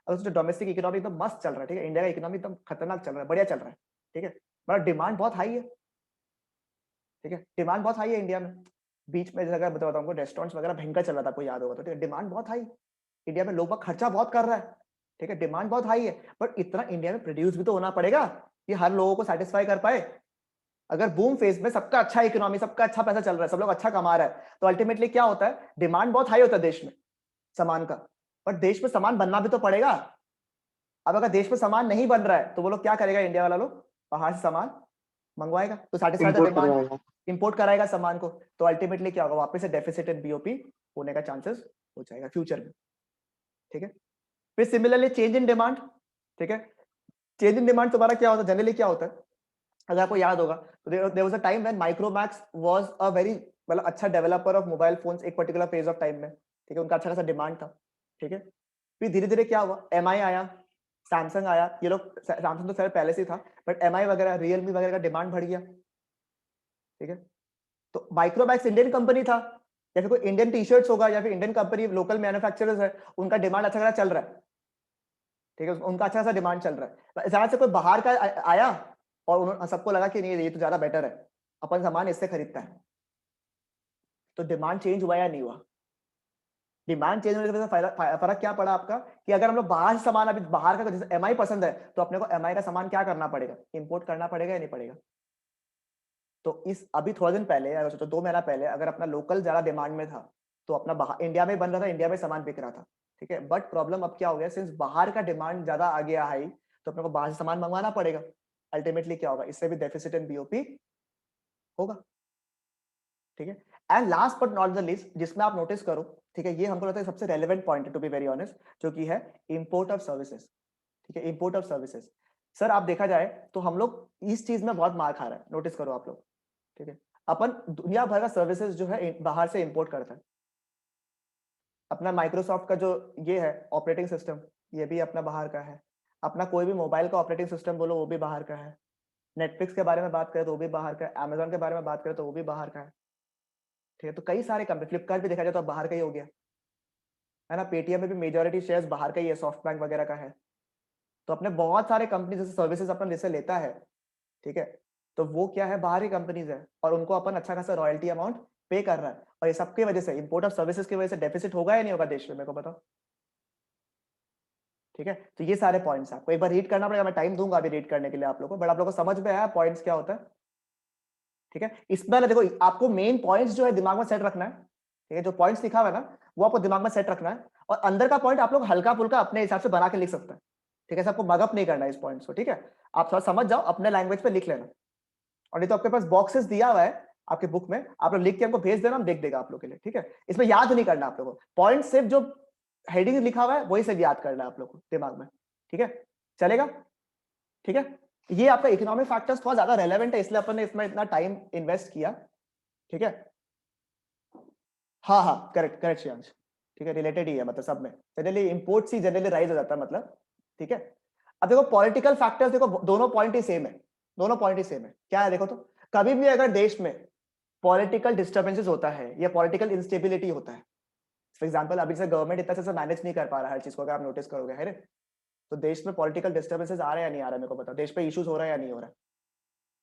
अगर सोचो डोमेस्टिक इकोनॉमी एकदम मस्त चल रहा है, ठीक है, इंडिया का इकोनॉमी एकदम खतरनाक चल रहा है, बढ़िया चल रहा है, ठीक है, मतलब डिमांड बहुत हाई है, ठीक है, डिमांड बहुत हाई है इंडिया में। बीच में जैसे अगर बताता हूँ, रेस्टोरेंट्स वगैरह भयंकर चल रहा था, आपको याद होगा तो, ठीक है, डिमांड बहुत हाई, इंडिया में लोग खर्चा बहुत कर रहा है, ठीक है, डिमांड बहुत हाई है, बट इतना इंडिया में प्रोड्यूस भी तो होना पड़ेगा कि हर लोगों को सेटिस्फाई कर पाए। अगर बूम फेज में सबका अच्छा इकोनॉमी, सबका अच्छा पैसा चल रहा है, सब लोग अच्छा कमा रहा है, तो अल्टीमेटली क्या होता है? डिमांड बहुत हाई होता है देश में सामान का, बट देश में सामान बनना भी तो पड़ेगा। अब अगर देश में सामान नहीं बन रहा है तो वो लोग क्या करेगा? इंडिया वाला लोग बाहर से सामान मंगवाएगा, तो सेटिस्फाई द डिमांड, इंपोर्ट कराएगा सामान को, तो अल्टीमेटली क्या होगा? वापस से डेफिसिट इन बीओपी होने का चांसेस हो जाएगा फ्यूचर में, ठीक है। फिर सिमिलरली चेंज इन डिमांड, ठीक है, चेंज इन डिमांड तुम्हारा क्या होता है? जनरली क्या होता है, अगर आपको याद होगा तो there was a time when Micromax was a very, मतलब अच्छा डेवलपर ऑफ मोबाइल फोन्स एक पर्टिकुलर फेज ऑफ टाइम में, ठीक है, उनका अच्छा खासा डिमांड था, ठीक है। फिर धीरे धीरे क्या हुआ? एमआई आया, सैमसंग आया, ये लोग, सैमसंग तो खैर पहले से ही था, बट एमआई वगैरह, रियलमी वगैरह का डिमांड बढ़ गया, ठीक है। तो माइक्रोमैक्स इंडियन कंपनी था, या फिर कोई इंडियन टी शर्ट्स होगा, या फिर इंडियन कंपनी, लोकल मैन्युफैक्चरर्स है, उनका डिमांड अच्छा खासा चल रहा है, ठीक है, उनका अच्छा खासा डिमांड चल रहा है। जहां से कोई बाहर का आया और उन्होंने, सबको लगा कि नहीं ये तो ज्यादा बेटर है, अपन सामान इससे खरीदता है, तो डिमांड चेंज हुआ या नहीं हुआ? डिमांड चेंज होने की वजह से फर्क क्या पड़ा आपका? कि अगर हम लोग बाहर से सामान, अभी बाहर का जैसे एमआई पसंद है, तो अपने को एमआई का सामान क्या करना पड़ेगा? इंपोर्ट करना पड़ेगा या नहीं पड़ेगा? तो इस अभी थोड़ा दिन पहले, अगर सोचो 2 महीना पहले, अगर अपना लोकल ज्यादा डिमांड में था तो अपना बाहर इंडिया में बन रहा था, इंडिया में सामान बिक रहा था, ठीक है। बट प्रॉब्लम अब क्या हो गया? सिंस बाहर का डिमांड ज्यादा आ गया हाई, तो अपने को बाहर से सामान मंगवाना पड़ेगा। अल्टीमेटली क्या होगा? इससे भी डेफिसिट इन बीओपी होगा, ठीक है। And last but not the least, जिसमें आप नोटिस करो, ठीक है, ये हमको लगता है सबसे रेलेवेंट पॉइंट है टू बी वेरी ऑनेस्ट, जो कि है इंपोर्ट ऑफ सर्विसेज, ठीक है, इंपोर्ट ऑफ सर्विसेज। सर आप देखा जाए तो हम लोग इस चीज में बहुत मार खा रहे हैं, नोटिस करो आप लोग, ठीक है। अपन दुनिया भर का सर्विसेज जो है बाहर से इंपोर्ट करता है। अपना माइक्रोसॉफ्ट का जो ये है ऑपरेटिंग सिस्टम, ये भी अपना बाहर का है। अपना कोई भी मोबाइल का ऑपरेटिंग सिस्टम बोलो, वो भी बाहर का है। नेटफ्लिक्स के बारे में बात करें तो वो भी बाहर का है। अमेजोन के बारे में बात करें तो वो भी बाहर का है, ठीक है। तो कई सारे कंपनी, फ्लिपकार्ट भी देखा जाए तो अब बाहर का ही हो गया, है ना, पेटीएम में भी मेजॉरिटी शेयर्स बाहर का ही है, सॉफ्ट बैंक वगैरह का है, तो अपने बहुत सारे कंपनी जैसे सर्विसेज अपन जैसे लेता है, ठीक है, तो वो क्या है, बाहर की कंपनीज है और उनको अपन अच्छा खासा रॉयल्टी अमाउंट पे कर रहा है, और ये सबकी वजह से इंपोर्ट ऑफ सर्विसेज की वजह से डेफिसिट होगा या नहीं होगा देश में, मेरे को बताओ। ठीक है, तो ये सारे पॉइंट्स आपको एक बार रीड करना पड़ेगा, मैं टाइम दूंगा अभी रीड करने के लिए आप लोगों को, बट आप लोगों को समझ में आया पॉइंट्स क्या होता है। ठीक है, इसमें ना देखो आपको मेन पॉइंट्स जो है दिमाग में सेट रखना है, ठीक है, जो पॉइंट्स लिखा हुआ है ना वो आपको दिमाग में सेट रखना है, और अंदर का पॉइंट आप लोग हल्का फुल्का अपने हिसाब से बना के लिख सकते हैं। ठीक है, सबको मगअप नहीं करना है इस पॉइंट्स को, ठीक है, आप थोड़ा समझ जाओ, अपने लैंग्वेज पे लिख लेना, और नहीं तो आपके पास बॉक्सेस दिया हुआ है आपके बुक में, आप लोग लिख के हमको भेज देना, हम देख देगा आप लोग के लिए। ठीक है, इसमें याद नहीं करना आप लोगों को, पॉइंट सिर्फ जो हेडिंग लिखा हुआ है वही सिर्फ याद करना है आप लोग को दिमाग में। ठीक है, चलेगा। ठीक है, ये आपका इकोनॉमिक फैक्टर्स थोड़ा ज्यादा रेलेवेंट है, इसलिए अपन ने इसमें इतना टाइम इन्वेस्ट किया। ठीक है, हाँ हाँ, करेक्ट करेक्ट श्रेयांश, ठीक है, रिलेटेड ही है, मतलब सब में जनरली इंपोर्ट्स ही जनरली राइज हो जाता है, मतलब। ठीक है, अब देखो पॉलिटिकल फैक्टर्स, देखो दोनों पॉइंट ही सेम है, दोनों पॉइंट ही सेम है। क्या है देखो, तो कभी भी अगर देश में पॉलिटिकल डिस्टर्बेंसेस होता है या पॉलिटिकल इंस्टेबिलिटी होता है, फॉर एग्जांपल अभी से गवर्नमेंट इतना से मैनेज नहीं कर पा रहा है हर चीज को, अगर आप नोटिस करोगे, है ना, तो देश में पॉलिटिकल डिस्टर्बेंसेस आ रहे हैं या नहीं आ रहे हैं, मेरे को बताओ, देश पे इश्यूज हो रहा है या नहीं हो रहा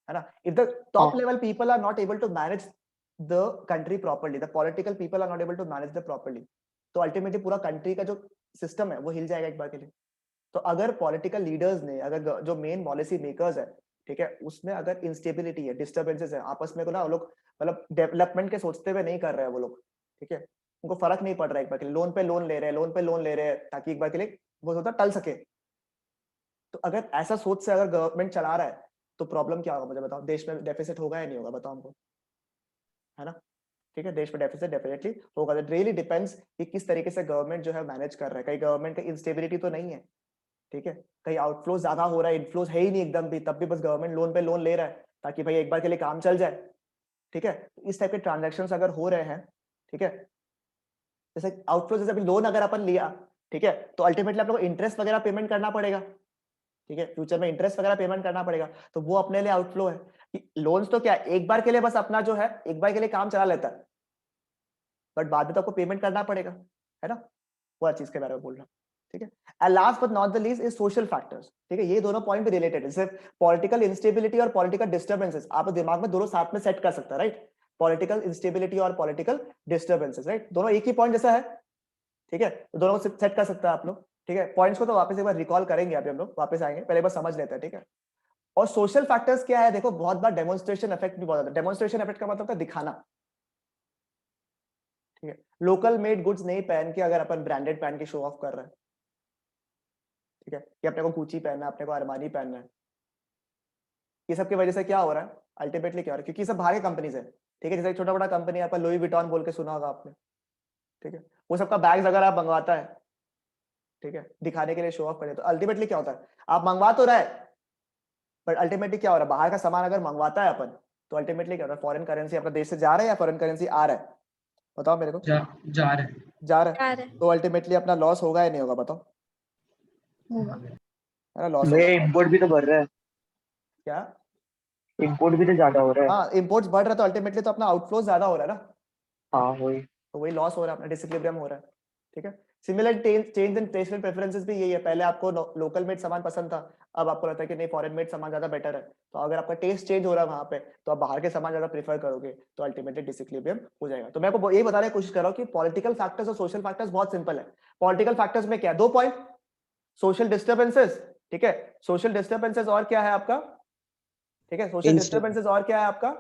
है ना। If the top level people are not able to manage the country properly, the political people are not able to manage the properly, तो अल्टीमेटली पूरा कंट्री का जो सिस्टम है वो हिल जाएगा एक बार के लिए। तो अगर पॉलिटिकल लीडर्स ने, अगर जो मेन पॉलिसी मेकर्स है, ठीक है, उसमें अगर इंस्टेबिलिटी है, डिस्टर्बेंसेस है आपस में, को ना वो लोग मतलब डेवलपमेंट के सोचते हुए नहीं कर रहे हैं वो लोग, ठीक है, उनको फर्क नहीं पड़ रहा है एक बार के लिए, लोन पे लोन ले रहे हैं, लोन पे लोन ले रहे हैं ताकि एक बार के लिए वो होता टल सके। तो अगर ऐसा सोच से अगर गवर्नमेंट चला रहा है तो प्रॉब्लम क्या होगा मुझे बताओ, देश में डेफिसिट होगा या नहीं होगा, बताओ हमको, है ना। ठीक है, देश में डेफिसिट डेफिनेटली होगा, इट रियली डिपेंड्स कि किस तरीके से गवर्नमेंट जो है मैनेज कर रहा है, कहीं गवर्नमेंट का इंस्टेबिलिटी तो नहीं है, ठीक है, कहीं आउटफ्लो ज्यादा हो रहा है, इनफ्लोज है ही नहीं एकदम भी, तब भी बस गवर्नमेंट लोन पे लोन ले रहा है ताकि भाई एक बार के लिए काम चल जाए। ठीक है, तो इस टाइप के ट्रांजेक्शन अगर हो रहे हैं, ठीक है, जैसे आउटफ्लो, जैसे अभी लोन अगर अपन लिया, ठीक है, तो अल्टीमेटली आप लोग को इंटरेस्ट वगैरह पेमेंट करना पड़ेगा, ठीक है, फ्यूचर में इंटरेस्ट वगैरह पेमेंट करना पड़ेगा, तो वो अपने लिए आउटफ्लो है। कि लोन्स तो क्या एक बार के लिए बस अपना जो है एक बार के लिए काम चला लेता है, बट बाद में तो आपको पेमेंट करना पड़ेगा, है ना, वो चीज के बारे में बोल रहा हूँ। ठीक है, and last but not the least is social factors. ठीक है, ये दोनों पॉइंट भी रिलेटेड है, जैसे पॉलिटिकल इंस्टेबिलिटी और पॉलिटिकल डिस्टर्बेंसेस, आप दिमाग में दोनों साथ में सेट कर सकते हैं, राइट, पॉलिटिकल इंस्टेबिलिटी और पॉलिटिकल डिस्टर्बेंसेस, राइट, दोनों एक ही पॉइंट जैसा है। ठीक है, तो दोनों को सेट कर सकते हैं आप लोग। ठीक है, पॉइंट्स को तो वापस एक बार रिकॉल करेंगे, अभी हम लोग वापस आएंगे, पहले एक बार समझ लेते हैं। ठीक है, और सोशल फैक्टर्स क्या है, देखो बहुत बार डेमोन्स्ट्रेशन इफेक्ट भी बहुत आता है, डेमोन्स्ट्रेशन इफेक्ट का मतलब है दिखाना। ठीक है, लोकल मेड गुड्स नहीं पहन के अगर अपन ब्रांडेड पहन के शो ऑफ कर रहे हैं, ठीक है, कि अपने को गुची पहनना है, अपने को अरमानी पहनना है, ये सब की वजह से क्या हो रहा है, अल्टीमेटली क्या हो रहा है, क्योंकि सब बाहर की कंपनीज है। ठीक है, जैसे छोटा बड़ा कंपनी है, लुई विटॉन बोल के सुना होगा आपने, ठीक है, वो सबका बैग्स वगैरह आप मंगवाता है, ठीक है, दिखाने के लिए शो ऑफ करे, तो अल्टीमेटली क्या होता है, आप मंगवा तो रहे, बट अल्टीमेटली क्या हो रहा है, बाहर का सामान अगर मंगवाता है अपन, तो अल्टीमेटली क्या हो रहा है, फॉरेन करेंसी अपने देश से जा रहा है या फॉरेन करेंसी आ रहा है, बताओ मेरे को। जा रहे हैं। जा रहा है, आ रहा है, तो अल्टीमेटली अपना लॉस होगा या नहीं होगा, बताओ, होगा। है ना, लॉस भैया होगा। इम्पोर्ट भी तो बढ़ रहा है, क्या, इम्पोर्ट भी तो ज्यादा हो रहा है। हाँ, इंपोर्ट्स बढ़ रहा है तो अल्टीमेटली तो अपना आउटफ्लो ज्यादा हो रहा है ना, हाँ वही। तो वही लॉस हो रहा है, अपना डिसइक्विलिब्रियम हो रहा है। ठीक है, similar change in taste preferences भी यही है, पहले आपको लोकल मेड सामान पसंद था, अब आपको लगता है कि नहीं फॉरेन मेड सामान ज्यादा बेटर है, तो अगर आपका टेस्ट चेंज हो रहा है वहां पे, तो आप बाहर के सामान ज्यादा प्रीफर करोगे, तो अल्टीमेटली डिसइक्विलिब्रियम हो जाएगा। तो मैं आपको यही बताने की कोशिश कर रहा हूँ कि पॉलिटिकल फैक्टर्स और सोशल फैक्टर्स बहुत सिंपल है। पॉलिटिकल फैक्टर्स में क्या है, दो पॉइंट, सोशल डिस्टर्बेंसेस, ठीक है, सोशल डिस्टर्बेंसेस और क्या है आपका, ठीक है, सोशल डिस्टर्बेंसेस और क्या है आपका,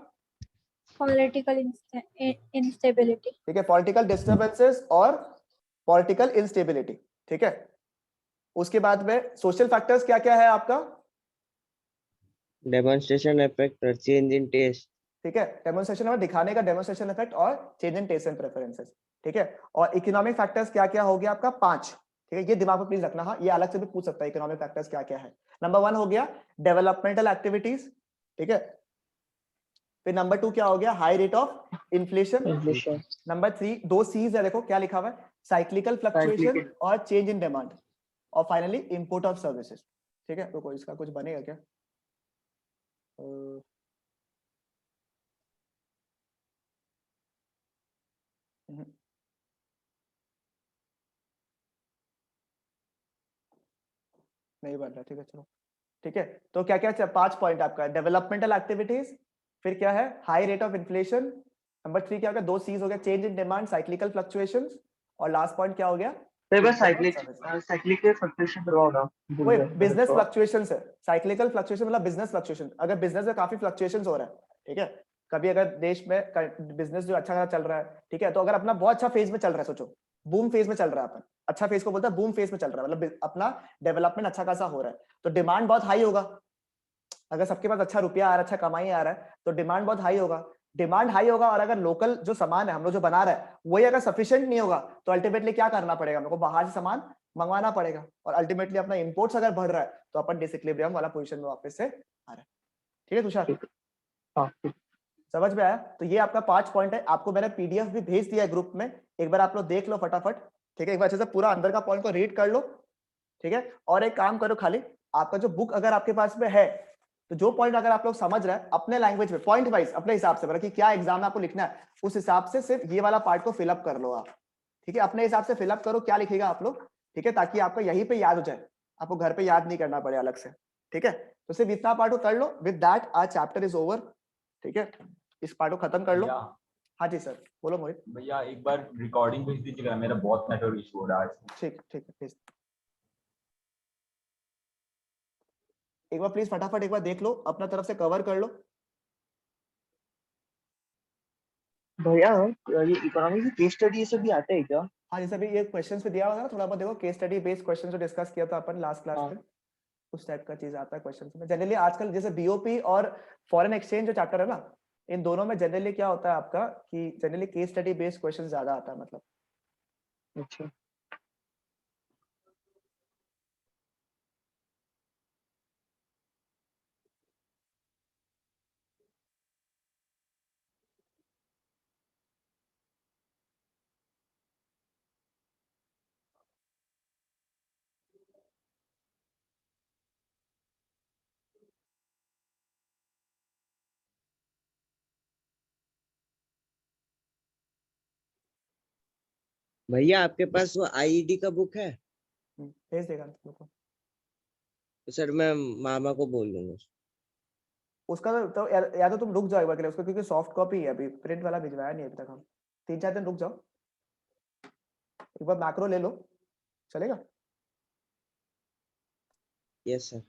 पॉलिटिकल इंस्टेबिलिटी। ठीक है, पॉलिटिकल डिस्टर्बेंसेस और पॉलिटिकल इंस्टेबिलिटी। ठीक है, उसके बाद में सोशल फैक्टर्स क्या क्या है आपका, Demonstration effect or change in taste. ठीक है, डेमोन्स्ट्रेशन में दिखाने का डेमोन्स्ट्रेशन इफेक्ट और change in taste and preferences. ठीक है, और इकोनॉमिक फैक्टर्स क्या क्या हो गया आपका, 5। ठीक है, ये दिमाग में प्लीज रखना, हाँ, ये अलग से भी पूछ सकता है इकोनॉमिक फैक्टर्स क्या क्या है। नंबर 1 हो गया डेवलपमेंटल एक्टिविटीज, ठीक है, फिर नंबर 2 क्या हो गया, high rate of inflation. Inflation. Number 3 दो सीज है, देखो क्या लिखा हुआ है, साइक्लिकल फ्लक्चुएशन और चेंज इन डिमांड, और फाइनली इंपोर्ट ऑफ सर्विसेज। ठीक है, तो इसका कुछ बनेगा क्या, नहीं बन रहा, ठीक है चलो, ठीक है। तो क्या क्या 5 पॉइंट आपका डेवलपमेंटल एक्टिविटीज, फिर क्या है high rate of inflation, number 3 क्या हो गया, 2 C's हो गया, change in demand, cyclical fluctuations, और लास्ट पॉइंट क्या हो गया, तो एक बार Services। साइक्लिकल फ्लक्चुएशन करवाओ ना। वो बिजनेस फ्लक्चुएशंस है, साइक्लिकल फ्लक्चुएशन मतलब बिजनेस फ्लक्चुएशन, अगर बिजनेस में काफी फ्लक्चुएशंस हो रहा है, ठीक है, कभी अगर देश में बिजनेस जो अच्छा चल रहा है, ठीक है, तो अगर अपना बहुत अच्छा फेज में चल रहा है, सोचो बूम फेज में चल रहा है अपन, अच्छा फेज को बोलता है बूम फेज में चल रहा है, मतलब अपना डेवलपमेंट अच्छा खासा हो रहा है, तो डिमांड बहुत हाई होगा, अगर सबके पास अच्छा रुपया आ रहा है, अच्छा कमाई आ रहा है, तो डिमांड बहुत हाई होगा, डिमांड हाई होगा, और अगर लोकल जो सामान है हम लोग जो बना रहे हैं वही अगर सफिशिएंट नहीं होगा, तो अल्टीमेटली क्या करना पड़ेगा, हमको बाहर से सामान मंगवाना पड़ेगा, और अल्टीमेटली अपना इंपोर्ट्स अगर बढ़ रहा है तो अपन डिसइक्विलिब्रियम वाला पोजीशन में वापस से आ रहा है, ठीक है तुषार, हाँ, समझ में आया? तो ये आपका 5 पॉइंट है, आपको मैंने पीडीएफ भी भेज दिया है ग्रुप में, एक बार आप लोग देख लो फटाफट, ठीक है, एक बार अच्छे से पूरा अंदर का पॉइंट को रीड कर लो, ठीक है, और एक काम करो, खाली आपका जो बुक अगर आपके पास में है, तो जो पॉइंट अगर आप लोग समझ रहे हैं अपने लैंग्वेज में पॉइंट वाइज अपने हिसाब से, मतलब कि क्या एग्जाम में आपको लिखना है, उस हिसाब से सिर्फ ये वाला पार्ट को फिलअप कर लो आप, ठीक है, अपने हिसाब से फिलअप करो क्या लिखेगा आप लोग, ठीक है, ताकि आपका यहीं पे याद हो जाए, आपको घर पे याद नहीं करना पड़े अलग से, ठीक है, तो सिर्फ इतना पार्ट को कर लो, विद दैट आज चैप्टर इज ओवर, ठीक है, इस पार्ट को खत्म कर लो। भैया हाँ जी सर, बोलो मोहित। भैया एक बार रिकॉर्डिंग भेज दीजिएगा, मेरा बहुत नेटवर्क इशू हो रहा है आज। ठीक ठीक है, प्लीज एक बार प्लीज फटाफट एक बार देख लो, अपना तरफ से कवर कर लो। भैया ये इकोनॉमी की केस स्टडी ये सब भी आता है क्या? हाँ जैसे अभी ये क्वेश्चंस पे दिया हुआ था ना, थोड़ा बहुत देखो केस स्टडी बेस्ड क्वेश्चन जो डिस्कस किया था अपन लास्ट क्लास हाँ। में, उस टाइप का चीज आता है क्वेश्चंस में जनरली आजकल, जैसे बीओपी और फॉरेन एक्सचेंज जो चैप्टर है ना, इन दोनों में जनरली क्या होता है आपका कि generally case study based question ज्यादा आता है, मतलब अच्छा, भैया आपके पास वो आईईडी का बुक है? भेज देगा हम लोग को। तो सर मैं मामा को बोल दूंगा। उसका तो या तो तुम रुक जाओ एक बार के लिए उसको, क्योंकि सॉफ्ट कॉपी है, अभी प्रिंट वाला भिजवाया नहीं अभी तक हम, 3-4 दिन रुक जाओ, एक बार मैक्रो ले लो, चलेगा? Yes sir.